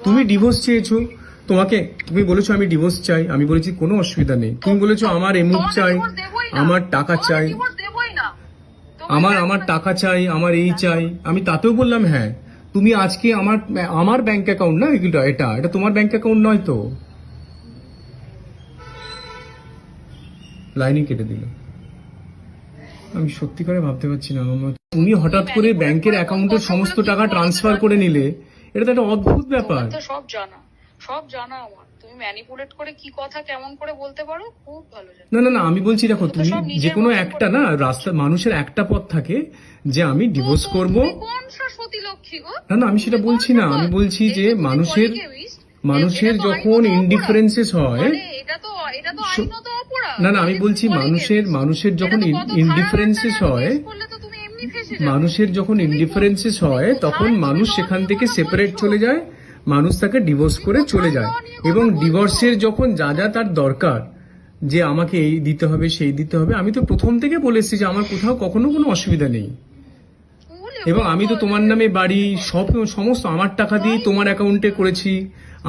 তুমি ডিভোর্স চেয়েছো, তুমি বলেছো আমি ডিভোর্স চাই, আমি বলেছি কোনো অসুবিধা নেই। তুমি বলেছো আমার এমুক চাই, আমার টাকা চাই, আমার টাকা চাই, আমার এই চাই। আমি তাতেও বললাম হ্যাঁ। তুমি আজকে আমার ব্যাংক অ্যাকাউন্ট না এগুলো, এটা তোমার ব্যাংক অ্যাকাউন্ট নয় তো। লাইনই কেটে দিল। আমি সত্যি করে ভাবতে পারছি না তুমি হঠাৎ করে ব্যাংকের অ্যাকাউন্টের সমস্ত টাকা ট্রান্সফার করে নিলে। এটা তো একটা অদ্ভুত ব্যাপার। সব জানা আমার। তুমি ম্যানিপুলেট করে কি কথা কেমন করে বলতে পারো খুব ভালো জানো। না আমি বলছি দেখো, তুমি যে কোনো একটা না রাস্তা, মানুষের একটা পথ থাকে যে আমি ডিভোর্স করব। কোন সতী লক্ষ্মী গো? না আমি সেটা বলছি না, আমি বলছি যে মানুষের যখন ইনডিফারেন্সেস হয়, এটা তো আইনত অপরাধ। না আমি বলছি মানুষের যখন ইনডিফারেন্সেস হয়, তখন মানুষ সেখান থেকে সেপারেট চলে যায়, মানুষ তাকে ডিভোর্স করে চলে যায়। এবং ডিভোর্সের যখন যা যা তার দরকার, যে আমাকে এই দিতে হবে সেই দিতে হবে, আমি তো প্রথম থেকে বলে এসেছি যে আমার কোথাও কখনো কোনো অসুবিধা নেই। এবং আমি তো তোমার নামে বাড়ি সমস্ত আমার টাকা দিয়ে তোমার অ্যাকাউন্টে করেছি,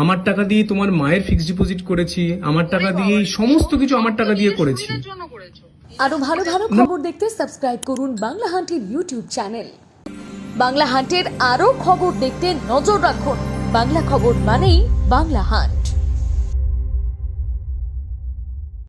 আমার টাকা দিয়ে তোমার মায়ের ফিক্সড ডিপোজিট করেছি, আমার টাকা দিয়ে সমস্ত কিছু আমার টাকা দিয়ে করেছি। আরো ভালো ভালো খবর দেখতে সাবস্ক্রাইব করুন বাংলা হান্টের ইউটিউব চ্যানেল। বাংলা হান্টের আরো খবর দেখতে নজর রাখুন। বাংলা খবর মানেই বাংলা হান্ট।